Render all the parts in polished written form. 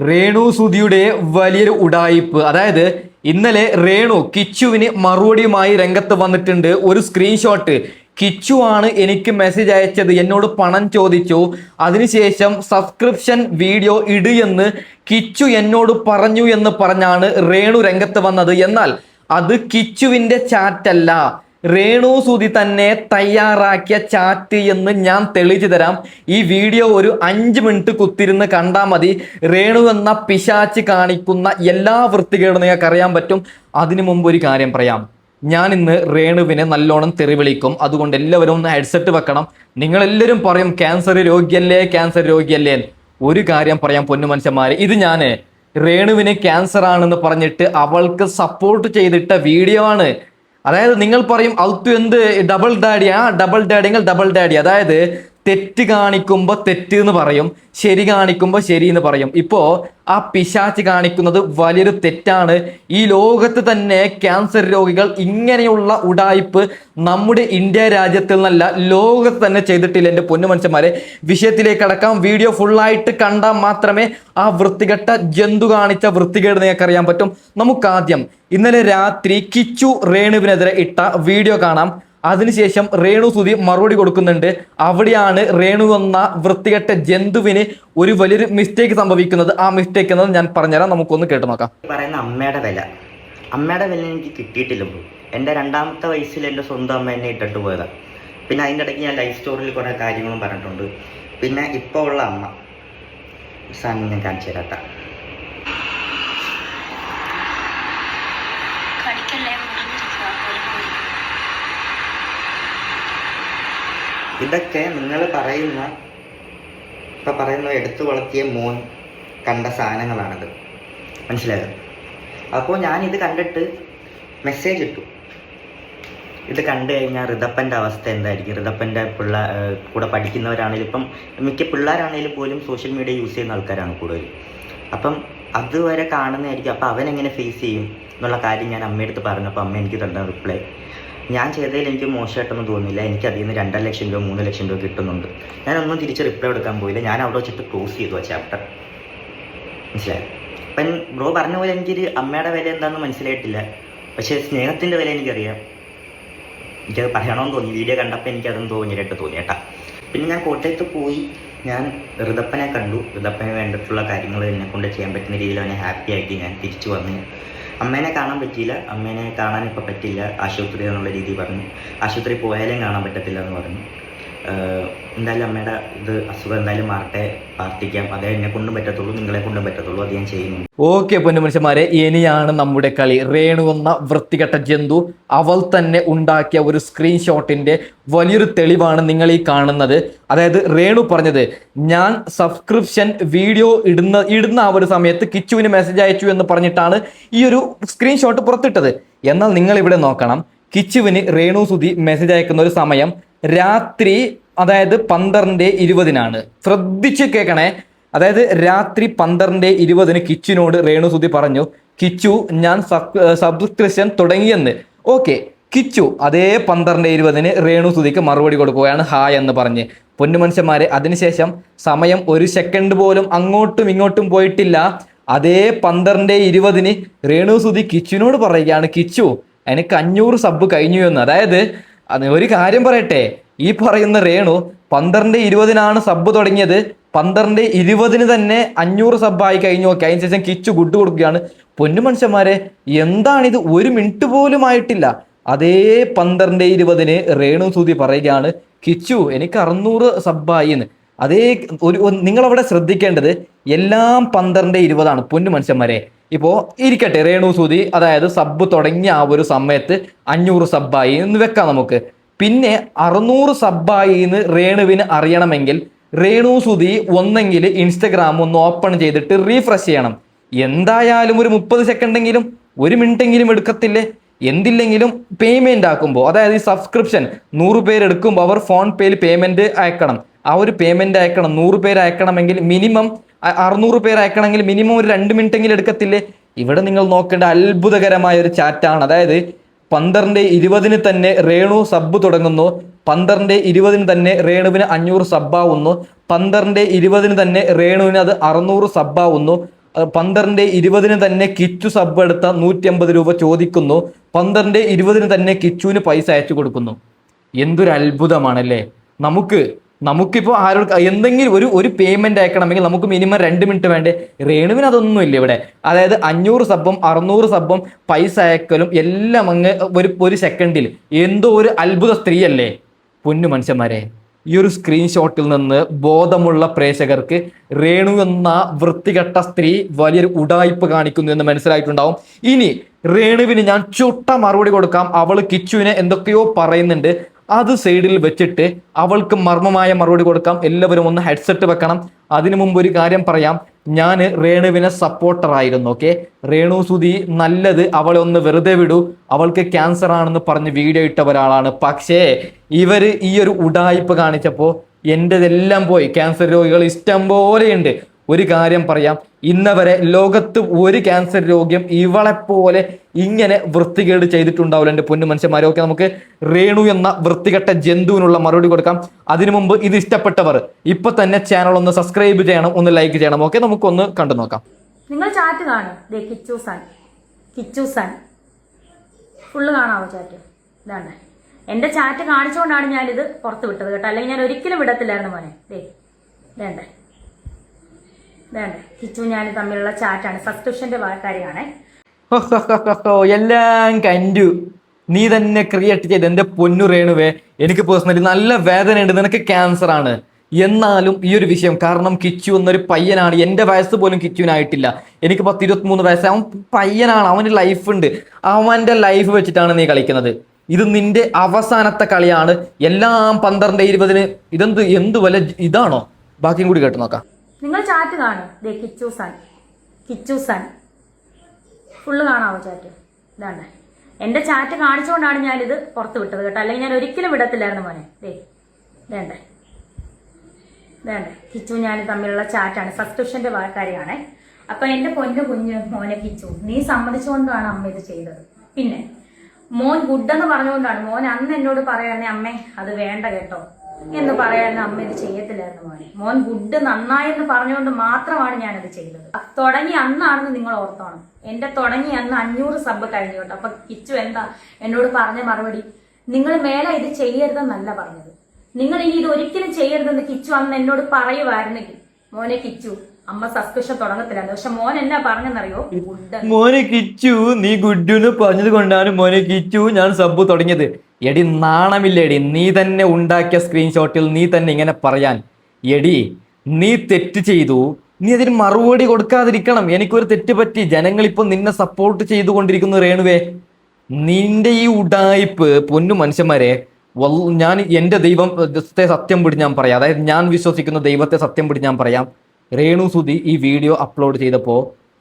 രേണു സുധിയുടെ വലിയൊരു ഉഡായിപ്പ്. അതായത് ഇന്നലെ രേണു കിച്ചുവിന് മറുപടിയുമായി രംഗത്ത് വന്നിട്ടുണ്ട്. ഒരു സ്ക്രീൻഷോട്ട്. കിച്ചു ആണ് എനിക്ക് മെസ്സേജ് അയച്ചത്, എന്നോട് പണം ചോദിച്ചു, അതിനുശേഷം സബ്സ്ക്രിപ്ഷൻ വീഡിയോ ഇട് എന്ന് കിച്ചു എന്നോട് പറഞ്ഞു എന്ന് പറഞ്ഞാണ് രേണു രംഗത്ത് വന്നത്. എന്നാൽ അത് കിച്ചുവിന്റെ ചാറ്റല്ല, രേണു സുധി തന്നെ തയ്യാറാക്കിയ ചാറ്റ് എന്ന് ഞാൻ തെളിയിച്ചു തരാം. ഈ വീഡിയോ ഒരു 5 മിനിറ്റ് കുത്തിരുന്ന് കണ്ടാൽ മതി. രേണു എന്ന പിശാച്ച് കാണിക്കുന്ന എല്ലാ വൃത്തികേടും നിങ്ങൾക്ക് അറിയാൻ പറ്റും. അതിനു മുമ്പ് ഒരു കാര്യം പറയാം. ഞാൻ ഇന്ന് രേണുവിനെ നല്ലോണം തെറി വിളിക്കും. അതുകൊണ്ട് എല്ലാവരും ഒന്ന് ഹെഡ്സെറ്റ് വെക്കണം. നിങ്ങളെല്ലാവരും പറയും ക്യാൻസർ രോഗിയല്ലേ, ക്യാൻസർ രോഗിയല്ലേ. ഒരു കാര്യം പറയാം പൊന്നു മനുഷ്യന്മാരെ, ഇത് ഞാൻ രേണുവിന് ക്യാൻസർ ആണെന്ന് പറഞ്ഞിട്ട് അവൾക്ക് സപ്പോർട്ട് ചെയ്തിട്ട വീഡിയോ ആണ്. അതായത് നിങ്ങൾ പറയും ഔത്തു എന്ത് ഡബിൾ ഡാഡി, ഡബിൾ ഡാഡി. അതായത് തെറ്റ് കാണിക്കുമ്പോൾ തെറ്റ് എന്ന് പറയും, ശരി കാണിക്കുമ്പോൾ ശരി എന്ന് പറയും. ഇപ്പോ ആ പിശാച്ച് കാണിക്കുന്നത് വലിയൊരു തെറ്റാണ്. ഈ ലോകത്ത് തന്നെ ക്യാൻസർ രോഗികൾ ഇങ്ങനെയുള്ള ഉഡായിപ്പ് നമ്മുടെ ഇന്ത്യ രാജ്യത്തിൽ നിന്നല്ല ലോകത്ത് തന്നെ ചെയ്തിട്ടില്ല. എൻ്റെ പൊന്നു മനുഷ്യന്മാരെ, വിഷയത്തിലേക്ക് അടക്കാം. വീഡിയോ ഫുള്ളായിട്ട് കണ്ടാൽ മാത്രമേ ആ വൃത്തികെട്ട ജന്തു കാണിച്ച വൃത്തികേട് നിങ്ങൾക്ക് അറിയാൻ പറ്റും. നമുക്കാദ്യം ഇന്നലെ രാത്രി കിച്ചു രേണുവിനെതിരെ ഇട്ട വീഡിയോ കാണാം. അതിനുശേഷം രേണു സുധി മറുപടി കൊടുക്കുന്നുണ്ട്. അവിടെയാണ് രേണു എന്ന വൃത്തികെട്ട ജന്തുവിന് ഒരു വലിയൊരു മിസ്റ്റേക്ക് സംഭവിക്കുന്നത്. ആ മിസ്റ്റേക്ക് എന്നത് ഞാൻ പറഞ്ഞുതരാം, നമുക്കൊന്ന് കേട്ടു നോക്കാം. പറയുന്ന അമ്മയുടെ വില എനിക്ക് കിട്ടിയിട്ടില്ല ബ്രോ. എൻ്റെ 2ാമത്തെ വയസ്സിൽ എൻ്റെ സ്വന്തം അമ്മ എന്നെ ഇട്ടിട്ട് പോയതാണ്. പിന്നെ അതിൻ്റെ ഇടയ്ക്ക് ഞാൻ ലൈഫ് സ്റ്റോറിയിൽ കുറേ കാര്യങ്ങളും പറഞ്ഞിട്ടുണ്ട്. പിന്നെ ഇപ്പോൾ ഉള്ള അമ്മ സാധനം ഞാൻ കാണിച്ചു തരാത്ത. ഇതൊക്കെ നിങ്ങൾ പറയുന്ന എടുത്തു വളർത്തിയ മോൻ കണ്ട സാധനങ്ങളാണിത്, മനസ്സിലായത്? അപ്പോൾ ഞാനിത് കണ്ടിട്ട് മെസ്സേജ് ഇട്ടു. ഇത് കണ്ടു കഴിഞ്ഞാൽ ഋതപ്പൻ്റെ അവസ്ഥ എന്തായിരിക്കും? ഋതപ്പൻ്റെ കൂടെ പഠിക്കുന്നവരാണെങ്കിലും ഇപ്പം മിക്ക പിള്ളേരാണെങ്കിലും പോലും സോഷ്യൽ മീഡിയ യൂസ് ചെയ്യുന്ന ആൾക്കാരാണ് കൂടുതൽ. അപ്പം അതുവരെ കാണുന്നതായിരിക്കും. അപ്പോൾ അവനെങ്ങനെ ഫേസ് ചെയ്യും എന്നുള്ള കാര്യം ഞാൻ അമ്മയെടുത്ത് പറഞ്ഞപ്പോൾ അമ്മ എനിക്ക് തന്ന റിപ്ലൈ, ഞാൻ ചെയ്തതിൽ എനിക്ക് മോശമായിട്ടൊന്നും തോന്നുന്നില്ല, എനിക്ക് അതിൽ നിന്ന് 2.5 ലക്ഷം രൂപ 3 ലക്ഷം രൂപ കിട്ടുന്നുണ്ട്. ഞാനൊന്നും തിരിച്ച് റിപ്ലൈ എടുക്കാൻ പോയില്ല. ഞാൻ അവിടെ വെച്ചിട്ട് ക്ലോസ് ചെയ്തു ആ ചാപ്റ്റർ, മനസ്സിലായത്? അപ്പം ബ്രോ പറഞ്ഞ പോലെ എനിക്കൊരു അമ്മയുടെ വില എന്താണെന്ന് മനസ്സിലായിട്ടില്ല. പക്ഷേ സ്നേഹത്തിൻ്റെ വില എനിക്കറിയാം. എനിക്കത് പറയണമെന്ന് തോന്നി. വീഡിയോ കണ്ടപ്പോൾ എനിക്കതൊന്നും തോന്നി കേട്ടാ. പിന്നെ ഞാൻ കോട്ടയത്ത് പോയി ഞാൻ ഋതപ്പനെ കണ്ടു. ഋതപ്പന് വേണ്ടിയിട്ടുള്ള കാര്യങ്ങൾ എന്നെക്കൊണ്ട് ചെയ്യാൻ പറ്റുന്ന രീതിയിൽ അവനെ ഹാപ്പി ആക്കി ഞാൻ തിരിച്ചു വന്നു. അമ്മേനെ കാണാൻ പറ്റിയില്ല. അമ്മേനെ കാണാൻ ഇപ്പോൾ പറ്റില്ല, ആശുപത്രി എന്നുള്ള രീതി പറഞ്ഞു. ആശുപത്രി പോയാലും കാണാൻ പറ്റത്തില്ല എന്ന് പറഞ്ഞു. എന്തായാലും അമ്മയുടെ അസുഖം എന്തായാലും മാറട്ടെ, പ്രാർത്ഥിക്കാം. അതേ എന്നെ കൊണ്ടും പറ്റത്തുള്ളൂ, നിങ്ങളെ കൊണ്ടും പറ്റത്തുള്ളൂ. അത് ഞാൻ ചെയ്യുന്നു. ഓക്കെ പൊന്നു മനുഷ്യന്മാരെ, ഇനിയാണ് നമ്മുടെ കളി. രേണു എന്ന വൃത്തികെട്ട ജന്തു അവൾ തന്നെ ഉണ്ടാക്കിയ ഒരു സ്ക്രീൻഷോട്ടിന്റെ വലിയൊരു തെളിവാണ് നിങ്ങൾ ഈ കാണുന്നത്. അതായത് രേണു പറഞ്ഞത്, ഞാൻ സബ്സ്ക്രിപ്ഷൻ വീഡിയോ ഇടുന്ന ആ ഒരു സമയത്ത് കിച്ചുവിന് മെസ്സേജ് അയച്ചു എന്ന് പറഞ്ഞിട്ടാണ് ഈ ഒരു സ്ക്രീൻഷോട്ട് പുറത്തിട്ടത്. എന്നാൽ നിങ്ങൾ ഇവിടെ നോക്കണം, കിച്ചുവിന് രേണു സുധി മെസ്സേജ് അയക്കുന്ന ഒരു സമയം രാത്രി, അതായത് 12:20 ശ്രദ്ധിച്ച് കേൾക്കണേ. അതായത് രാത്രി 12:20 കിച്ചുവിനോട് രേണു സുധി പറഞ്ഞു, കിച്ചു ഞാൻ സബ്സ്ക്രിപ്ഷൻ തുടങ്ങിയെന്ന്. ഓക്കെ, കിച്ചു അതേ 12:20 രേണു സുധിക്ക് മറുപടി കൊടുക്കുകയാണ് ഹായ് എന്ന് പറഞ്ഞ്. പൊന്നു മനുഷ്യന്മാരെ, അതിനുശേഷം സമയം 1 സെക്കൻഡ് പോലും അങ്ങോട്ടും ഇങ്ങോട്ടും പോയിട്ടില്ല. അതേ 12:20 രേണു സുധി കിച്ചുവിനോട് പറയുകയാണ്, കിച്ചു എനിക്ക് 500 സബ് കഴിഞ്ഞു എന്ന്. അതായത് ഒരു കാര്യം പറയട്ടെ, ഈ പറയുന്ന രേണു 12:20 സബ് തുടങ്ങിയത്, 12:20 തന്നെ 500 സബ്ബായി കഴിഞ്ഞു. ഓക്കെ, അതിനുശേഷം കിച്ചു ഗുഡ് കൊടുക്കുകയാണ്. പൊന്നു മനുഷ്യന്മാരെ, എന്താണിത്? 1 മിനിറ്റ് പോലും ആയിട്ടില്ല. അതേ 12:20 രേണു സുധി പറയുകയാണ്, കിച്ചു എനിക്ക് 600 സബ്ബായി എന്ന്. അതേ നിങ്ങളവിടെ ശ്രദ്ധിക്കേണ്ടത് എല്ലാം 12:20 പൊന്നു മനുഷ്യന്മാരെ. ഇപ്പോൾ ഇരിക്കട്ടെ, രേണു സുധി അതായത് സബ് തുടങ്ങിയ ആ ഒരു സമയത്ത് 500 സബ്ബായി എന്ന് വെക്കാം നമുക്ക്. പിന്നെ 600 സബ്ബായി എന്ന് രേണുവിന് അറിയണമെങ്കിൽ രേണു സുധി ഒന്നെങ്കിൽ ഇൻസ്റ്റഗ്രാം ഒന്ന് ഓപ്പൺ ചെയ്തിട്ട് റീഫ്രഷ് ചെയ്യണം. എന്തായാലും ഒരു 30 സെക്കൻഡെങ്കിലും 1 മിനിറ്റെങ്കിലും എടുക്കത്തില്ലേ? എന്തില്ലെങ്കിലും പേയ്മെന്റ് ആക്കുമ്പോൾ, അതായത് ഈ സബ്സ്ക്രിപ്ഷൻ 100 പേര് എടുക്കുമ്പോൾ അവർ ഫോൺ പേയിൽ പേയ്മെന്റ് അയക്കണം. ആ ഒരു പേയ്മെന്റ് അയക്കണം. 100 പേര് അയക്കണമെങ്കിൽ മിനിമം 600 പേര് അയക്കണമെങ്കിൽ മിനിമം ഒരു 2 മിനിറ്റെങ്കിലും എടുക്കത്തില്ലേ? ഇവിടെ നിങ്ങൾ നോക്കേണ്ട അത്ഭുതകരമായ ഒരു ചാറ്റാണ്. അതായത് 12:20 തന്നെ രേണു സബ് തുടങ്ങുന്നു. 12:20 തന്നെ രേണുവിന് 500 സബ്ബാവുന്നു. 12:20 തന്നെ രേണുവിന് അത് 600 സബ്ബാവുന്നു. 12:20 തന്നെ കിച്ചു സബ് എടുത്ത 150 രൂപ ചോദിക്കുന്നു. 12:20 തന്നെ കിച്ചുവിന് പൈസ അയച്ചു കൊടുക്കുന്നു. എന്തൊരു അത്ഭുതമാണല്ലേ. നമുക്കിപ്പോൾ ആരോട് എന്തെങ്കിലും ഒരു പേയ്മെന്റ് അയക്കണമെങ്കിൽ നമുക്ക് മിനിമം 2 മിനിറ്റ് വേണ്ടേ. രേണുവിന് അതൊന്നും ഇല്ല ഇവിടെ. അതായത് 500 സബ്ബും 600 സബ്ബും പൈസ അയക്കലും എല്ലാം അങ്ങ് ഒരു സെക്കൻഡിൽ. എന്തോ ഒരു അത്ഭുത സ്ത്രീയല്ലേ പൊന്നു മനുഷ്യന്മാരെ. ഈ ഒരു സ്ക്രീൻഷോട്ടിൽ നിന്ന് ബോധമുള്ള പ്രേക്ഷകർക്ക് രേണു എന്ന വൃത്തികെട്ട സ്ത്രീ വലിയൊരു ഉഡായിപ്പ് കാണിക്കുന്നു എന്ന് മനസ്സിലായിട്ടുണ്ടാവും. ഇനി രേണുവിന് ഞാൻ ചുട്ട മറുപടി കൊടുക്കാം. അവൾ കിച്ചുവിനെ എന്തൊക്കെയോ പറയുന്നുണ്ട്, അത് സൈഡിൽ വെച്ചിട്ട് അവൾക്ക് മർമ്മമായ മറുപടി കൊടുക്കാം. എല്ലാവരും ഒന്ന് ഹെഡ്സെറ്റ് വെക്കണം. അതിനു മുമ്പ് ഒരു കാര്യം പറയാം, ഞാൻ രേണുവിനെ സപ്പോർട്ടറായിരുന്നു. ഓക്കെ, രേണു സുധി നല്ലത്, അവളെ ഒന്ന് വെറുതെ വിടൂ, അവൾക്ക് ക്യാൻസർ ആണെന്ന് പറഞ്ഞ് വീഡിയോ ഇട്ട ഒരാളാണ്. പക്ഷേ ഇവര് ഈ ഒരു ഉഡായിപ്പ് കാണിച്ചപ്പോൾ എൻ്റെതെല്ലാം പോയി. ക്യാൻസർ രോഗികൾ ഇഷ്ടം പോലെയുണ്ട്. ഒരു കാര്യം പറയാം, ഇന്നവരെ ലോകത്ത് ഒരു ക്യാൻസർ രോഗിയും ഇവളെപ്പോലെ ഇങ്ങനെ വൃത്തികേട് ചെയ്തിട്ടുണ്ടാവില്ല എൻ്റെ പൊന്നു മനുഷ്യന്മാരെ. ഓക്കെ, നമുക്ക് രേണു എന്ന വൃത്തികെട്ട ജന്തുവിനുള്ള മറുപടി കൊടുക്കാം. അതിനു മുമ്പ് ഇത് ഇഷ്ടപ്പെട്ടവർ ഇപ്പൊ തന്നെ ചാനൽ ഒന്ന് സബ്സ്ക്രൈബ് ചെയ്യണം, ഒന്ന് ലൈക്ക് ചെയ്യണം. ഓക്കെ, നമുക്കൊന്ന് കണ്ടു നോക്കാം. നിങ്ങൾ ചാറ്റ് കാണും. കിച്ചു സാൻ ഫുള്ള് കാണാവോ ചാറ്റ്? ഇതാണ് എന്റെ ചാറ്റ് കാണിച്ചുകൊണ്ടാണ് ഞാനിത് പുറത്ത് വിട്ടത് കേട്ടോ, അല്ലെങ്കിൽ ഞാൻ ഒരിക്കലും വിടത്തില്ലായിരുന്നു മോനെ. വേണ്ടേ കിച്ചു ഞാൻ തമ്മിലുള്ള ചാറ്റാണ്, സബ്സ്ക്രിപ്ഷന്റെ കാര്യമാണ്. എല്ലാം കണ്ടു, നീ തന്നെ ക്രിയേറ്റ് ചെയ്ത് എന്റെ പൊന്നു രേണുവേ. എനിക്ക് പേഴ്സണലി നല്ല വേദനയുണ്ട്, നിനക്ക് ക്യാൻസർ ആണ്. എന്നാലും ഈ ഒരു വിഷയം, കാരണം കിച്ചു എന്നൊരു പയ്യനാണ്, എൻ്റെ വയസ്സ് പോലും കിച്ചുവിനായിട്ടില്ല. എനിക്ക് 10-23 വയസ്സ്, അവൻ പയ്യനാണ്, അവന് ലൈഫ് ഉണ്ട്. അവൻ്റെ ലൈഫ് വെച്ചിട്ടാണ് നീ കളിക്കുന്നത്. ഇത് നിന്റെ അവസാനത്തെ കളിയാണ്. എല്ലാം 12:20 എന്ത് വല്ല ഇതാണോ? ബാക്കിയും കൂടി കേട്ട് നോക്കാം. നിങ്ങൾ ചാറ്റ് കാണും. കിച്ചു സാൻ ഫുള്ള് കാണാവോ ചാറ്റ്? ഇതാണ് എന്റെ ചാറ്റ് കാണിച്ചുകൊണ്ടാണ് ഞാനിത് പുറത്ത് വിട്ടത് കേട്ടോ, അല്ലെങ്കിൽ ഞാൻ ഒരിക്കലും വിടത്തില്ലായിരുന്നു മോനെ. വേണ്ടേ കിച്ചു ഞാൻ തമ്മിലുള്ള ചാറ്റാണ്, സബ്സ്ക്രിപ്ഷന്റെ കാര്യമാണ്. അപ്പൊ എന്റെ പൊന്നു കുഞ്ഞ് മോനെ കിച്ചു, നീ സമ്മതിച്ചുകൊണ്ടാണ് അമ്മ ഇത് ചെയ്തത്. പിന്നെ മോൻ ഗുഡെന്ന് പറഞ്ഞുകൊണ്ടാണ്. മോൻ അന്ന് എന്നോട് പറയാനേ അമ്മേ അത് വേണ്ട കേട്ടോ എന്ന് പറയാനും അമ്മ ഇത് ചെയ്യത്തില്ലായിരുന്നു മോനെ. മോൻ ഗുഡ് നന്നായെന്ന് പറഞ്ഞുകൊണ്ട് മാത്രമാണ് ഞാനത് ചെയ്തത്. തുടങ്ങി അന്നാണെന്ന് നിങ്ങൾ ഓർത്തോണം. എന്റെ തുടങ്ങി അന്ന് 500 സബ് കഴിഞ്ഞു കേട്ടോ. അപ്പൊ കിച്ചു എന്താ എന്നോട് പറഞ്ഞ മറുപടി? നിങ്ങൾ മേലെ ഇത് ചെയ്യരുതെന്നല്ല പറഞ്ഞത്, നിങ്ങൾ ഇനി ഇത് ഒരിക്കലും ചെയ്യരുതെന്ന് കിച്ചു അന്ന് എന്നോട് പറയുമായിരുന്നെങ്കിൽ മോനെ കിച്ചു അമ്മ സബ്സ്ക്രിപ്ഷൻ തുടങ്ങത്തില്ലായിരുന്നു. പക്ഷെ മോൻ എന്നാ പറഞ്ഞെന്നറിയോ? മോനെ കിച്ചു നീ ഗുഡ്ഡുന്ന് പറഞ്ഞത് കൊണ്ടാണ് മോനെ കിച്ചു ഞാൻ സബ്ബ് തുടങ്ങിയത്. എടി നാണമില്ലേടി, നീ തന്നെ ഉണ്ടാക്കിയ സ്ക്രീൻഷോട്ടിൽ നീ തന്നെ ഇങ്ങനെ പറയാൻ. എടി നീ തെറ്റ് ചെയ്തു, നീ അതിന് മറുപടി കൊടുക്കാതിരിക്കണം. എനിക്കൊരു തെറ്റ് പറ്റി, ജനങ്ങൾ ഇപ്പൊ നിന്നെ സപ്പോർട്ട് ചെയ്തുകൊണ്ടിരിക്കുന്നു രേണുവേ. നിന്റെ ഈ ഉഡായിപ്പ് പൊന്നു മനുഷ്യന്മാരെ, ഞാൻ എൻ്റെ ദൈവത്തെ സത്യം പിടിച്ച് ഞാൻ പറയാം, അതായത് ഞാൻ വിശ്വസിക്കുന്ന ദൈവത്തെ സത്യം പിടിച്ച് ഞാൻ പറയാം. രേണു സുധി ഈ വീഡിയോ അപ്ലോഡ് ചെയ്തപ്പോൾ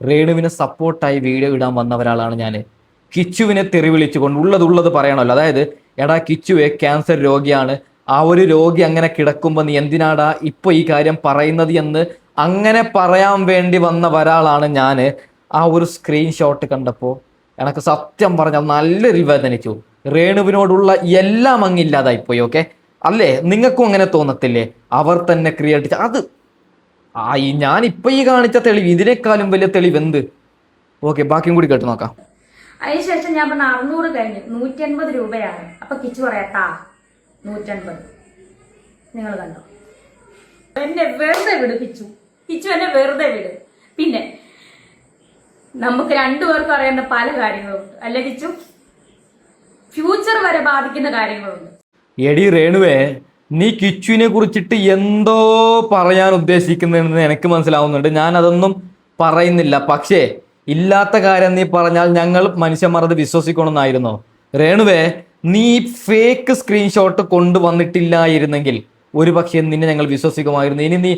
രേണുവിനെ സപ്പോർട്ടായി വീഡിയോ ഇടാൻ വന്ന ഒരാളാണ് ഞാൻ. കിച്ചുവിനെ തെറി വിളിച്ചുകൊണ്ട് ഉള്ളത് പറയണമല്ലോ. അതായത് എടാ കിച്ചുവെ ക്യാൻസർ രോഗിയാണ്, ആ ഒരു രോഗി അങ്ങനെ കിടക്കുമ്പോൾ നീ എന്തിനാടാ ഇപ്പോൾ ഈ കാര്യം പറയുന്നത് എന്ന് അങ്ങനെ പറയാൻ വേണ്ടി വന്ന ഒരാളാണ് ഞാൻ. ആ ഒരു സ്ക്രീൻഷോട്ട് കണ്ടപ്പോൾ എനിക്ക് സത്യം പറഞ്ഞാൽ നല്ലൊരു വേദനിച്ചു. രേണുവിനോടുള്ള എല്ലാം അങ്ങില്ലാതായിപ്പോയി. ഓക്കെ അല്ലേ? നിങ്ങൾക്കും അങ്ങനെ തോന്നത്തില്ലേ? അവർ തന്നെ ക്രിയേറ്റ് അത് ഞാൻ ഇപ്പൊ ഈ കാണിച്ച തെളിവ് ഇതിനേക്കാളും വലിയ തെളിവ് എന്ത്? ഓക്കെ, ബാക്കിയും കൂടി കേട്ട് നോക്കാം. അതിനുശേഷം ഞാൻ പറഞ്ഞ 600 കഴിഞ്ഞു, 150 രൂപയാണ്. അപ്പൊ കിച്ചു പറയാ 150. നിങ്ങൾ കണ്ടോ? എന്നെ വെറുതെ വിട് കിച്ചു എന്നെ വെറുതെ വിട്. പിന്നെ നമുക്ക് രണ്ടുപേർക്കും അറിയുന്ന പല കാര്യങ്ങളുണ്ട് അല്ലെ കിച്ചു? ഫ്യൂച്ചർ വരെ ബാധിക്കുന്ന കാര്യങ്ങളുണ്ട്. എടി രേണുവേ, നീ കിച്ചുവിനെ കുറിച്ചിട്ട് എന്തോ പറയാൻ ഉദ്ദേശിക്കുന്നതെന്ന് എനിക്ക് മനസ്സിലാവുന്നുണ്ട്. ഞാൻ അതൊന്നും പറയുന്നില്ല. പക്ഷേ ഇല്ലാത്ത കാര്യം നീ പറഞ്ഞാൽ ഞങ്ങൾ മനുഷ്യന്മാർ അത് വിശ്വസിക്കണമെന്നായിരുന്നോ? രേണുവേ, നീ ഫേക്ക് സ്ക്രീൻഷോട്ട് കൊണ്ടുവന്നിട്ടില്ലായിരുന്നെങ്കിൽ ഒരു പക്ഷേ നിന്നെ ഞങ്ങൾ വിശ്വസിക്കുമായിരുന്നു. ഇനി നീ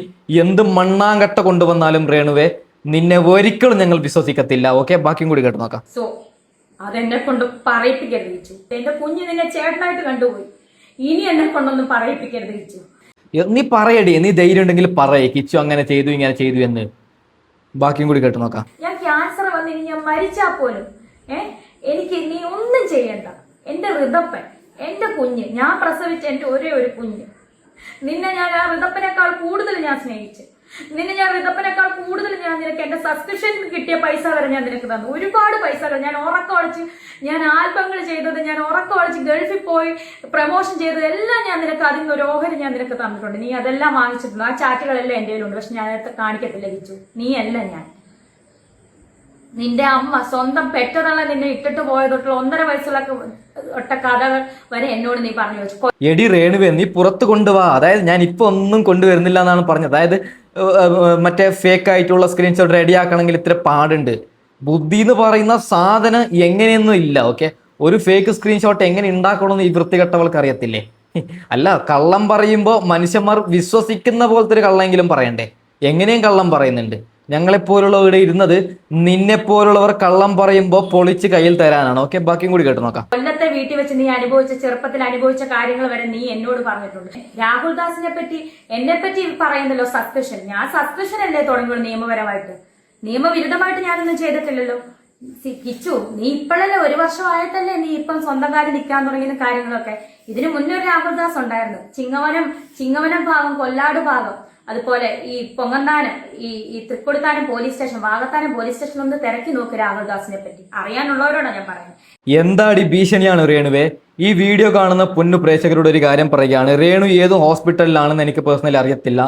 എന്ത് മണ്ണാങ്കട്ട കൊണ്ടുവന്നാലും രേണുവേ, നിന്നെ ഒരിക്കലും ഞങ്ങൾ വിശ്വസിക്കത്തില്ല. ഓക്കെ, ബാക്കിയും കൂടി കേട്ട് നോക്കാം. സോ അതെന്നെ കൊണ്ട് പറയിപ്പിക്കരുത് കിച്ചു. എന്റെ കുഞ്ഞ് നിന്നെ ചേട്ടനായിട്ട് കണ്ടുപോയി, ഇനി എന്നെ കൊണ്ടൊന്നും പറയിപ്പിക്കരുത് കിച്ചു. നീ പറയടി, നീ ധൈര്യം ഉണ്ടെങ്കിൽ പറയേ കിച്ചു അങ്ങനെ ചെയ്തു ഇങ്ങനെ ചെയ്തു എന്ന്. ബാക്കിയും കൂടി കേട്ട് നോക്കാം. ഞാൻ ക്യാൻസർ വന്നിനി ഞാൻ മരിച്ചാ പോലും എനിക്ക് നീ ഒന്നും ചെയ്യണ്ട. എന്റെ ഋതപ്പൻ, എന്റെ കുഞ്ഞ്, ഞാൻ പ്രസവിച്ച എന്റെ ഒരേ ഒരു കുഞ്ഞ്, നിന്നെ ഞാൻ ആ ഋതപ്പനേക്കാൾ കൂടുതൽ ഞാൻ സ്നേഹിച്ചു. നിന്നെ ഞാൻ ഋതപ്പനേക്കാൾ കൂടുതൽ ഞാൻ നിനക്ക് എന്റെ സബ്സ്ക്രിപ്ഷൻ കിട്ടിയ പൈസ വരെ ഞാൻ നിനക്ക് തന്നു. ഒരുപാട് പൈസകൾ ഞാൻ ഉറക്കമൊളിച്ച്, ഞാൻ ആൽബങ്ങൾ ചെയ്തത്, ഞാൻ ഉറക്കമൊളിച്ച് ഗൾഫിൽ പോയി പ്രൊമോഷൻ ചെയ്തത് എല്ലാം ഞാൻ നിനക്ക് അതിൽ നിന്ന് ഒരു ഓഹരി ഞാൻ നിനക്ക് തന്നിട്ടുണ്ട്. നീ അതെല്ലാം വാങ്ങിച്ചിട്ടുണ്ട്. ആ ചാറ്റുകളെല്ലാം എന്റെ കയ്യിലുണ്ട്. പക്ഷെ ഞാൻ അതൊക്കെ കാണിക്കത്തില്ല കിച്ചു. നീ അല്ല ഞാൻ. നിന്റെ അമ്മ സ്വന്തം പെറ്റതള്ള നിന്നെ ഇട്ടിട്ട് പോയതൊട്ടുള്ള 1.5 വയസ്സുള്ള ഒട്ട കഥകൾ വരെ എന്നോട് നീ പറഞ്ഞു വെച്ചു. എടി രേണുവേ, നീ പുറത്ത് കൊണ്ടുപോവാ. അതായത് ഞാൻ ഇപ്പൊ ഒന്നും കൊണ്ടുവരുന്നില്ല എന്നാണ് പറഞ്ഞത്. അതായത് മറ്റേ ഫേക്ക് ആയിട്ടുള്ള സ്ക്രീൻഷോട്ട് റെഡിയാക്കണമെങ്കിൽ ഇത്ര പാടുണ്ട്. ബുദ്ധി എന്ന് പറയുന്ന സാധനം എങ്ങനെയൊന്നും ഇല്ല. ഓക്കെ, ഒരു ഫേക്ക് സ്ക്രീൻഷോട്ട് എങ്ങനെ ഉണ്ടാക്കണമെന്ന് ഈ വൃത്തികെട്ടവൾക്ക് അറിയത്തില്ലേ? അല്ല, കള്ളം പറയുമ്പോൾ മനുഷ്യന്മാർ വിശ്വസിക്കുന്ന പോലത്തെ ഒരു കള്ളെങ്കിലും പറയണ്ടേ? എങ്ങനെയും കള്ളം പറയുന്നുണ്ട്. ഞങ്ങളെപ്പോലുള്ളവർ ഇവിടെ ഇരുന്നത് നിന്നെപ്പോലുള്ളവർ കള്ളം പറയുമ്പോൾ പൊളിച്ച് കയ്യിൽ തരാനാണ്. ഓക്കെ, ബാക്കിയും കൂടി കേട്ട് നോക്കാം. കൊല്ലത്തെ വീട്ടിൽ വെച്ച് നീ അനുഭവിച്ച, ചെറുപ്പത്തിൽ അനുഭവിച്ച കാര്യങ്ങൾ വരെ നീ എന്നോട് പറഞ്ഞിട്ടുണ്ട്. രാഹുൽ ദാസിനെ പറ്റി, എന്നെ പറ്റി പറയുന്നല്ലോ സബ്സ്ക്രിപ്ഷൻ. ഞാൻ സബ്സ്ക്രിപ്ഷൻ അല്ലേ തുടങ്ങിയുള്ളൂ നിയമപരമായിട്ട്. നിയമവിരുദ്ധമായിട്ട് ഞാനൊന്നും ചെയ്തിട്ടില്ലല്ലോ. കിച്ചു, നീ ഇപ്പോഴല്ലേ 1 വർഷമായിട്ടല്ലേ നീ ഇപ്പം സ്വന്തം കാര്യം നിൽക്കാൻ തുടങ്ങിയ കാര്യങ്ങളൊക്കെ. ഇതിനു മുന്നേ ഒരു രാഹുൽ ദാസ് ഉണ്ടായിരുന്നു. ചിങ്ങവനം ഭാഗം, കൊല്ലാട് ഭാഗം, അതുപോലെ ഈ പൊങ്ങന്താനം, ഈ Thrikkodithanam police Vakathanam police station തിരക്കി നോക്ക് രാഹുൽദാസിനെ പറ്റി. അറിയാനുള്ളവരോടാണ് ഞാൻ പറയുന്നത്. എന്താടി ഭീഷണിയാണ് രേണുവേ? ഈ വീഡിയോ കാണുന്ന പൊന്നു പ്രേക്ഷകരോട് ഒരു കാര്യം പറയുകയാണ്. രേണു ഏത് ഹോസ്പിറ്റലിലാണെന്ന് എനിക്ക് പേഴ്സണലി അറിയത്തില്ല.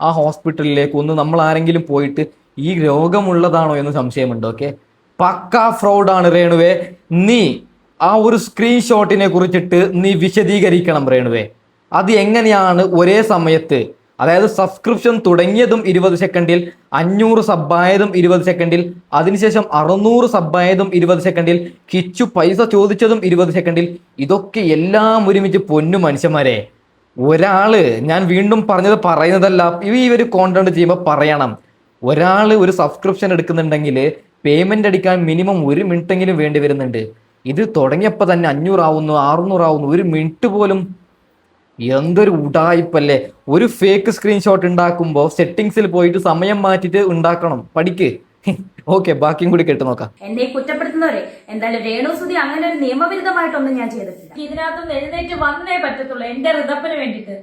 ആ ഹോസ്പിറ്റലിലേക്ക് ഒന്ന് നമ്മൾ ആരെങ്കിലും പോയിട്ട് ഈ രോഗമുള്ളതാണോ എന്ന് സംശയമുണ്ട്. ഓക്കെ, പക്കാ ഫ്രോഡാണ് രേണുവേ. നീ ആ ഒരു സ്ക്രീൻഷോട്ടിനെ കുറിച്ചിട്ട് നീ വിശദീകരിക്കണം രേണുവേ. അത് എങ്ങനെയാണ് ഒരേ സമയത്ത്, അതായത് സബ്സ്ക്രിപ്ഷൻ തുടങ്ങിയതും 20 സെക്കൻഡിൽ, 500 സബ്ബായതും 20 സെക്കൻഡിൽ, അതിനുശേഷം 600 സബ്ബായതും 20 സെക്കൻഡിൽ, കിച്ചു പൈസ ചോദിച്ചതും 20 സെക്കൻഡിൽ, ഇതൊക്കെ എല്ലാം ഒരുമിച്ച് പൊന്നു മനുഷ്യന്മാരെ. ഒരാള്, ഞാൻ വീണ്ടും പറയുന്നതല്ല, ഈ ഒരു കോണ്ടന്റ് ചെയ്യുമ്പോൾ പറയണം. ഒരാൾ ഒരു സബ്സ്ക്രിപ്ഷൻ എടുക്കുന്നുണ്ടെങ്കിൽ പേയ്മെന്റ് അടിക്കാൻ മിനിമം 1 മിനിറ്റെങ്കിലും വേണ്ടി വരുന്നുണ്ട്. ഇത് തുടങ്ങിയപ്പോൾ തന്നെ 500 ആവുന്നു, 600 ആവുന്നു. 1 മിനിറ്റ് പോലും. എന്തൊരു ഉടായിപ്പല്ലേ. ഒരു ഫേക്ക് സ്ക്രീൻഷോട്ട് ഉണ്ടാക്കുമ്പോൾ സെറ്റിംഗ്സിൽ പോയിട്ട് സമയം മാറ്റിട്ട് ഉണ്ടാക്കണം. പഠിക്ക്. ഓക്കെ, ബാക്കിയും കൂടി കേട്ട് നോക്കാം. എന്നെ കുറ്റപ്പെടുത്തുന്നവരെ, എന്തായാലും രേണുസുതി അങ്ങനെ ഒരു നിയമവിരുദ്ധമായിട്ടൊന്നും ഞാൻ ചെയ്തിട്ടില്ല. ഇതിനകത്തൊന്നും എഴുന്നേറ്റ് വന്നേ പറ്റത്തുള്ളൂ എന്റെ ഋതപ്പന് വേണ്ടിയിട്ട്.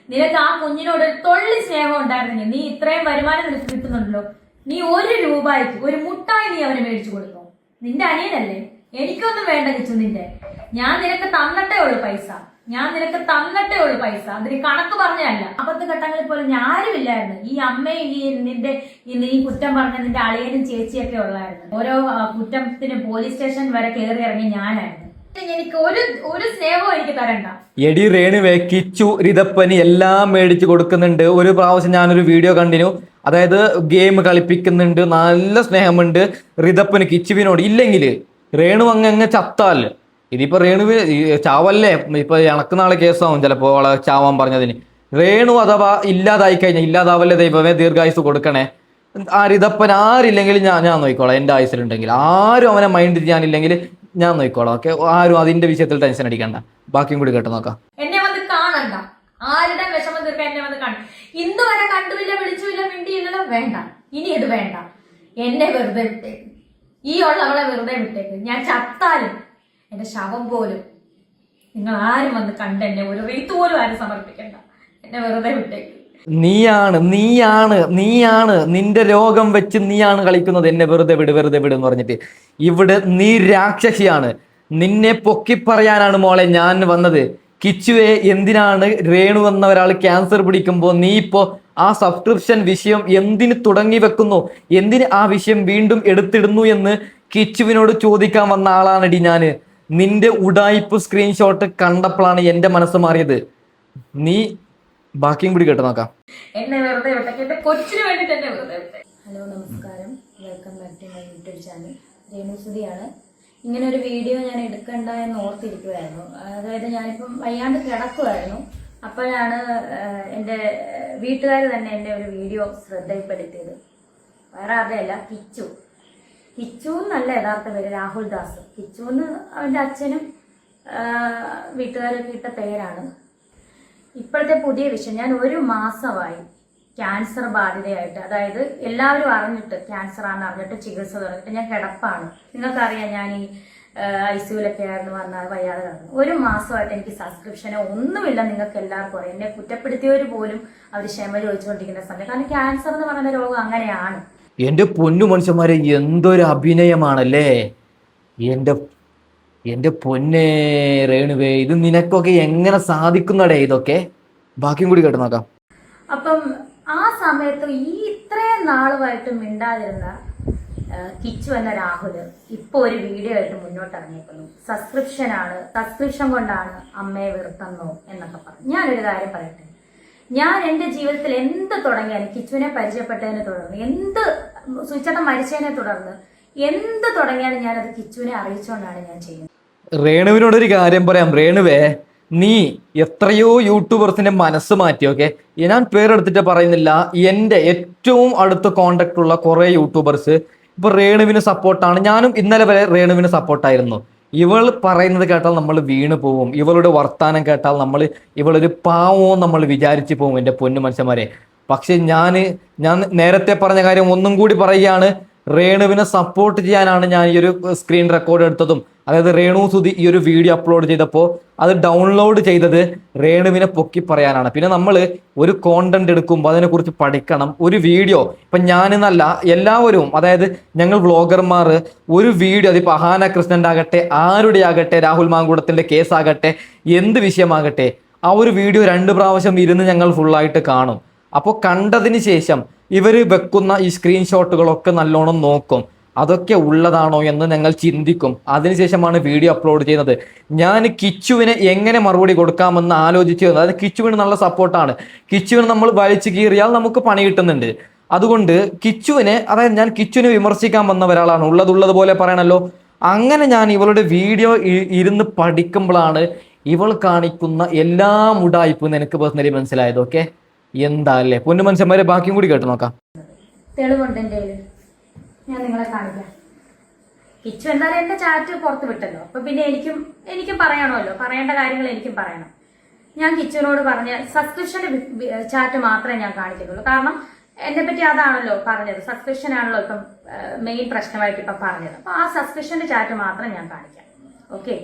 നിനക്ക് ആ കുഞ്ഞിനോട് ഒരു തൊള്ളി സ്നേഹം ഉണ്ടായിരുന്നെങ്കിൽ, നീ ഇത്രയും വരുമാനം നിനക്ക് കിട്ടുന്നുണ്ടല്ലോ, നീ 1 രൂപയ്ക്ക് ഒരു മുട്ടായി നീ അവന് മേടിച്ചു കൊടുത്തോ? നിന്റെ അനിയനല്ലേ? എനിക്കൊന്നും വേണ്ട കിച്ചു നിന്റെ. ഞാൻ നിനക്ക് തന്നിട്ടേ ഉള്ളു പൈസ. അതിന് കണക്ക് പറഞ്ഞല്ല. 50 ഘട്ടങ്ങളിൽ പോലും ഞാരുമില്ലായിരുന്നു. ഈ അമ്മയും നീ കുറ്റം പറഞ്ഞ നിന്റെ അളിയനും ചേച്ചിയൊക്കെ ഉള്ളായിരുന്നു. ഓരോ കുറ്റത്തിന് പോലീസ് സ്റ്റേഷൻ വരെ കയറി ഇറങ്ങി ഞാനായിരുന്നു. എനിക്ക് ഒരു സ്നേഹവും എനിക്ക് തരണ്ട. എടി രേണുവേ, കിച്ചു ഋതപ്പന് എല്ലാം മേടിച്ചു കൊടുക്കുന്നുണ്ട്. ഒരു പ്രാവശ്യം ഞാനൊരു വീഡിയോ കണ്ടിനു. അതായത് ഗെയിം കളിപ്പിക്കുന്നുണ്ട്, നല്ല സ്നേഹമുണ്ട് ഋതപ്പന് കിച്ചുവിനോട്. ഇല്ലെങ്കിൽ രേണു അങ്ങ് ചത്താൽ, ഇതിപ്പോ രേണുവിന് ചാവല്ലേ, ഇപ്പൊ എനക്ക് നാളെ കേസാവും ചിലപ്പോ അവളെ ചാവാൻ പറഞ്ഞതിന്. രേണു അഥവാ ഇല്ലാതായി കഴിഞ്ഞാൽ, ഇല്ലാതാവല്ലേ ദൈവമേ, ദീർഘായുസ് കൊടുക്കണേ. ആ ഋതപ്പൻ ആരില്ലെങ്കിൽ ഞാൻ നോക്കിക്കോളാം. എന്റെ ആയുസിലുണ്ടെങ്കിൽ ആരും അവനെ മൈൻഡ് ചെയ്യാനില്ലെങ്കിൽ ഞാൻ നോക്കിക്കോളാം. ഓക്കെ, ആരും അതിന്റെ വിഷയത്തിൽ ടെൻഷൻ അടിക്കണ്ട. ബാക്കിയും കൂടി കേട്ട് നോക്കാം. എന്നെ വന്ന് കാണണ്ട, ആരുടെ വിഷമം തീർക്കാൻ എന്നെ വന്ന് കാണും. ഇന്ന് വരെ കണ്ടുമില്ല, വിളിച്ചുമില്ല, മിണ്ടിയില്ലല്ലോ. വേണ്ട, ഇനി അത് വേണ്ട. എന്നെ വെറുതെ വിട്ടേക്ക്. ഈ ഉള്ളവളെ വെറുതെ വിട്ടേക്ക്. ഞാൻ ചത്താലും എന്റെ ശവം പോലും നിങ്ങൾ ആരും വന്ന് കണ്ട് എന്നെ ഒരു റീത്ത് പോലും ആരും സമർപ്പിക്കണ്ട. എന്നെ വെറുതെ വിട്ടേക്ക്. നീയാണ് നിന്റെ രോഗം വെച്ച് നീയാണ് കളിക്കുന്നത്. എന്നെ വെറുതെ വിട് എന്ന് പറഞ്ഞിട്ട്. ഇവിടെ നീ രാക്ഷസിയാണ്. നിന്നെ പൊക്കി പറയാനാണ് മോളെ ഞാൻ വന്നത്. കിച്ചുവെ, എന്തിനാണ് രേണു എന്ന ഒരാൾ ക്യാൻസർ പിടിക്കുമ്പോൾ നീ ഇപ്പോ ആ സബ്സ്ക്രിപ്ഷൻ വിഷയം എന്തിന് തുടങ്ങി വെക്കുന്നു, എന്തിന് ആ വിഷയം വീണ്ടും എടുത്തിടുന്നു എന്ന് കിച്ചുവിനോട് ചോദിക്കാൻ വന്ന ആളാണടി ഞാന്. നിന്റെ ഉടായിപ്പ് സ്ക്രീൻഷോട്ട് കണ്ടപ്പോഴാണ് എന്റെ മനസ്സ് മാറിയത്. നീ ബാക്കിയും കൂടി കേട്ട് നോക്കാം. എന്നെ വെറുതെ വിട്ടേക്ക്. എന്റെ കൊച്ചിന് വേണ്ടിട്ട് എന്നെ വെറുതെ വിട്ടേക്ക്. ഹലോ, നമസ്കാരം. Welcome back to my YouTube channel. രേണുസുതിയാണ്. ഇങ്ങനെ ഒരു വീഡിയോ ഞാൻ എടുക്കണ്ട എന്ന് ഓർത്തിരിക്കുമായിരുന്നു. അതായത് ഞാനിപ്പം വയ്യാണ്ട് കിടക്കുമായിരുന്നു. അപ്പോഴാണ് എൻ്റെ വീട്ടുകാർ തന്നെ എൻ്റെ ഒരു വീഡിയോ ശ്രദ്ധയിൽപ്പെടുത്തിയത്. വേറെ ആരുടെയല്ല, കിച്ചു എന്നല്ല യഥാർത്ഥ പേര്, രാഹുൽ ദാസ്. കിച്ചു എന്ന് അവൻ്റെ അച്ഛനും വീട്ടുകാരൊക്കെ ഇട്ട പേരാണ്. ഇപ്പോഴത്തെ പുതിയ വിഷയം, ഞാൻ 1 മാസമായി ക്യാൻസർ ബാധിതയായിട്ട്, അതായത് എല്ലാവരും അറിഞ്ഞിട്ട് ക്യാൻസർ ആണെന്ന് അറിഞ്ഞിട്ട് ചികിത്സ തുടങ്ങിയിട്ട് ഞാൻ കിടപ്പാണ്. നിങ്ങൾക്കറിയാം, ഞാൻ ഈ ICUലൊക്കെ ആയിരുന്നു, വന്നാൽ വയ്യാതെ കിടന്നു. 1 മാസമായിട്ട് എനിക്ക് സബ്സ്ക്രിപ്ഷനോ ഒന്നുമില്ല. നിങ്ങൾക്ക് എല്ലാവർക്കും അറിയാം. എന്നെ കുറ്റപ്പെടുത്തിയവർ പോലും അവർ ക്ഷമ ചോദിച്ചുകൊണ്ടിരിക്കുന്ന സമയം. കാരണം ക്യാൻസർ എന്ന് പറയുന്ന രോഗം അങ്ങനെയാണ്. എന്റെ പൊന്നു മനുഷ്യന്മാരെ, എന്തൊരു അഭിനയമാണല്ലേ. എന്റെ പൊന്നേ രേണുവേ, ഇത് നിനക്കൊക്കെ എങ്ങനെ സാധിക്കുന്നടേ ഇതൊക്കെ? ബാക്കിയും കൂടി കേട്ട് നോക്കാം. അപ്പം ആ സമയത്ത് ഇത്രയും നാളുമായിട്ട് മിണ്ടാതിരുന്ന കിച്ചു എന്ന രാഹുല് ഇപ്പൊ ഒരു വീഡിയോ ആയിട്ട് മുന്നോട്ട് ഇറങ്ങിയിരിക്കുന്നു. സബ്സ്ക്രിപ്ഷൻ കൊണ്ടാണ് അമ്മയെ വെറുത്തന്നോ എന്നൊക്കെ പറഞ്ഞു. ഞാനൊരു കാര്യം പറയട്ടെ, ഞാൻ എന്റെ ജീവിതത്തിൽ എന്ത് തുടങ്ങിയാലും, കിച്ചുവിനെ പരിചയപ്പെട്ടതിനെ തുടർന്ന്, എന്ത് സുചേട്ടൻ മരിച്ചതിനെ തുടർന്ന് എന്ത് തുടങ്ങിയാലും ഞാനത് കിച്ചുവിനെ അറിയിച്ചുകൊണ്ടാണ് ഞാൻ ചെയ്യുന്നത്. രേണുവിനോടൊരു കാര്യം പറയാം. രേണുവേ, നീ എത്രയോ യൂട്യൂബേഴ്സിന്റെ മനസ്സ് മാറ്റി. ഓക്കെ, ഞാൻ പേരെടുത്തിട്ട് പറയുന്നില്ല. എൻ്റെ ഏറ്റവും അടുത്ത കോണ്ടാക്ട് ഉള്ള കുറെ യൂട്യൂബേഴ്സ് ഇപ്പൊ രേണുവിന് സപ്പോർട്ടാണ്. ഞാനും ഇന്നലെ വരെ രേണുവിന് സപ്പോർട്ടായിരുന്നു. ഇവൾ പറയുന്നത് കേട്ടാൽ നമ്മൾ വീണ് പോവും. ഇവളുടെ വർത്താനം കേട്ടാൽ ഇവളൊരു പാവവും നമ്മൾ വിചാരിച്ചു പോവും, എൻ്റെ പൊന്നു മനുഷ്യന്മാരെ. പക്ഷെ ഞാൻ നേരത്തെ പറഞ്ഞ കാര്യം ഒന്നും കൂടി പറയുകയാണ്. രേണുവിനെ സപ്പോർട്ട് ചെയ്യാനാണ് ഞാൻ ഈ ഒരു സ്ക്രീൻ റെക്കോർഡ് എടുത്തതും. അതായത് രേണു സുധി ഈ ഒരു വീഡിയോ അപ്ലോഡ് ചെയ്തപ്പോൾ അത് ഡൗൺലോഡ് ചെയ്തത് രേണുവിനെ പൊക്കി പറയാനാണ്. പിന്നെ നമ്മൾ ഒരു കോണ്ടന്റ് എടുക്കുമ്പോൾ അതിനെക്കുറിച്ച് പഠിക്കണം. ഒരു വീഡിയോ ഇപ്പം ഞാനെന്നല്ല എല്ലാവരും, അതായത് ഞങ്ങൾ വ്ളോഗർമാർ ഒരു വീഡിയോ, അതിപ്പോൾ അഹാന കൃഷ്ണൻ്റെ ആകട്ടെ, ആരുടെ ആകട്ടെ, രാഹുൽ മാങ്കൂടത്തിൻ്റെ കേസാകട്ടെ, എന്ത് വിഷയമാകട്ടെ, ആ ഒരു വീഡിയോ 2 പ്രാവശ്യം ഇരുന്ന് ഞങ്ങൾ ഫുള്ളായിട്ട് കാണും. അപ്പോൾ കണ്ടതിന് ശേഷം ഇവർ വെക്കുന്ന ഈ സ്ക്രീൻഷോട്ടുകളൊക്കെ നല്ലോണം നോക്കും. അതൊക്കെ ഉള്ളതാണോ എന്ന് ഞങ്ങൾ ചിന്തിക്കും. അതിനുശേഷമാണ് വീഡിയോ അപ്ലോഡ് ചെയ്യുന്നത്. ഞാൻ കിച്ചുവിന് എങ്ങനെ മറുപടി കൊടുക്കാമെന്ന് ആലോചിച്ചു. അതായത് കിച്ചുവിന് നല്ല സപ്പോർട്ടാണ്. കിച്ചുവിന് നമ്മൾ വലിച്ചു കീറിയാൽ നമുക്ക് പണി കിട്ടുന്നുണ്ട്. അതുകൊണ്ട് കിച്ചുവിനെ, അതായത് ഞാൻ കിച്ചുവിനെ വിമർശിക്കാൻ വന്ന ഒരാളാണ്. ഉള്ളതുപോലെ പറയണല്ലോ. അങ്ങനെ ഞാൻ ഇവളുടെ വീഡിയോ ഇരുന്ന് പഠിക്കുമ്പോഴാണ് ഇവൾ കാണിക്കുന്ന എല്ലാ ഉടായ്പും എനിക്ക് പേഴ്സണലി മനസ്സിലായത്. ഓക്കെ, എന്താ അല്ലേ പൊന്നു മനുഷ്യന്മാരെ, ബാക്കിയും കൂടി കേട്ട് നോക്കാം. തെളിവുണ്ട് എൻ്റെ കയ്യിൽ, ഞാൻ നിങ്ങളെ കാണിക്കാം. കിച്ചു എന്തായാലും എന്റെ ചാറ്റ് പുറത്ത് വിട്ടല്ലോ, അപ്പൊ പിന്നെ എനിക്കും പറയണമല്ലോ, പറയേണ്ട കാര്യങ്ങൾ എനിക്കും പറയണം. ഞാൻ കിച്ചുവിനോട് പറഞ്ഞ സബ്സ്ക്രിപ്ഷന്റെ ചാറ്റ് മാത്രമേ ഞാൻ കാണിക്കുന്നുള്ളൂ. കാരണം എന്നെ പറ്റി അതാണല്ലോ പറഞ്ഞത്, സബ്സ്ക്രിപ്ഷൻ ആണല്ലോ ഇപ്പം മെയിൻ പ്രശ്നമായിട്ട് ഇപ്പം പറഞ്ഞത്. അപ്പൊ ആ സബ്സ്ക്രിപ്ഷന്റെ ചാറ്റ് മാത്രം ഞാൻ കാണിക്കാം. ഓക്കെ,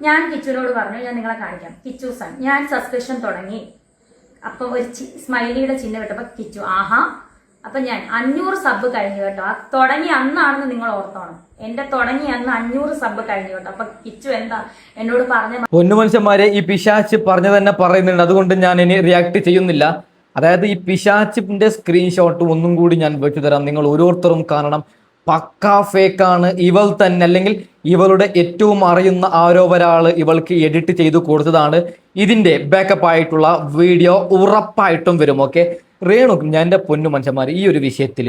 ഞാൻ കിച്ചുവിനോട് പറഞ്ഞു, ഞാൻ നിങ്ങളെ കാണിക്കാം. കിച്ചു സൺ, ഞാൻ സബ്സ്ക്രിപ്ഷൻ തുടങ്ങി. അപ്പൊ ഒരു സ്മൈലിയുടെ ചിഹ്നം ഇട്ടപ്പോ കിച്ചു ആഹാ. അപ്പൊ ഞാൻ 500 സബ് കഴിഞ്ഞു കേട്ടോ. ആ തുടങ്ങി അന്നാണെന്ന് നിങ്ങൾ ഓർത്തോണം. എന്റെ തുടങ്ങി അന്ന് 500 സബ് കഴിഞ്ഞു കേട്ടോ. അപ്പൊ കിച്ചു എന്താ എന്നോട് പറഞ്ഞ പൊന്നു മനുഷ്യന്മാരെ, ഈ പിശാച്ച് പറഞ്ഞു തന്നെ പറയുന്നുണ്ട്. അതുകൊണ്ട് ഞാൻ ഇനി റിയാക്ട് ചെയ്യുന്നില്ല. അതായത് ഈ പിശാച്ചിന്റെ സ്ക്രീൻഷോട്ട് ഒന്നും കൂടി ഞാൻ വെച്ചു തരാം. നിങ്ങൾ ഓരോരുത്തരും കാണണം. പക്കാ ഫേക്കാണ്. ഇവൾ തന്നെ, അല്ലെങ്കിൽ ഇവളുടെ ഏറ്റവും അറിയുന്ന ആരോ ഒരാള് ഇവൾക്ക് എഡിറ്റ് ചെയ്തു കൊടുത്തതാണ്. ഇതിന്റെ ബാക്കപ്പ് ആയിട്ടുള്ള വീഡിയോ ഉറപ്പായിട്ടും വരും. ഓക്കെ, രേണു, ഞാൻ എൻ്റെ പൊന്നു മനുഷ്യന്മാർ, ഈ ഒരു വിഷയത്തിൽ,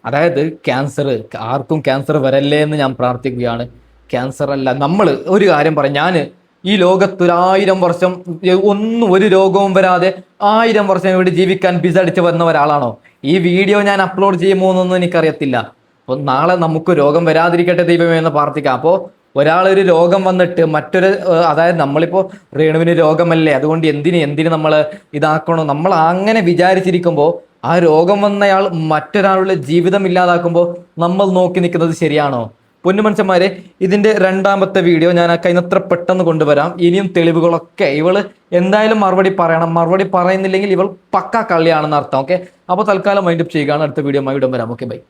അതായത് ക്യാൻസർ, ആർക്കും ക്യാൻസർ വരല്ലേ എന്ന് ഞാൻ പ്രാർത്ഥിക്കുകയാണ്. ക്യാൻസർ അല്ല, നമ്മൾ ഒരു കാര്യം പറയാം. ഞാൻ ഈ ലോകത്ത് 1000 വർഷം ഒരു രോഗവും വരാതെ 1000 വർഷം ഇവിടെ ജീവിക്കാൻ ബിസടിച്ച് വരുന്ന ഒരാളാണോ? ഈ വീഡിയോ ഞാൻ അപ്ലോഡ് ചെയ്യുമോ എന്നൊന്നും എനിക്കറിയത്തില്ല. അപ്പോൾ നാളെ നമുക്ക് രോഗം വരാതിരിക്കട്ടെ ദൈവമേ എന്ന് പ്രാർത്ഥിക്കാം. അപ്പോൾ ഒരാളൊരു രോഗം വന്നിട്ട് അതായത് നമ്മളിപ്പോൾ രേണുവിന് രോഗമല്ലേ, അതുകൊണ്ട് എന്തിന് നമ്മൾ ഇതാക്കണോ, നമ്മൾ അങ്ങനെ വിചാരിച്ചിരിക്കുമ്പോൾ ആ രോഗം വന്നയാൾ മറ്റൊരാളുടെ ജീവിതം ഇല്ലാതാക്കുമ്പോൾ നമ്മൾ നോക്കി നിൽക്കുന്നത് ശരിയാണോ? പൊന്നു മനുഷ്യന്മാരെ, ഇതിന്റെ 2ാമത്തെ വീഡിയോ ഞാൻ കഴിഞ്ഞത്ര പെട്ടെന്ന് കൊണ്ടുവരാം. ഇനിയും തെളിവുകളൊക്കെ ഇവള് എന്തായാലും മറുപടി പറയണം. മറുപടി പറയുന്നില്ലെങ്കിൽ ഇവൾ പക്ക കള്ളിയാണെന്ന് അർത്ഥം. ഓക്കെ, അപ്പോൾ തൽക്കാലം വൈൻഡപ്പ് ചെയ്യുകയാണ്. അടുത്ത വീഡിയോ വരാം. Okay, by.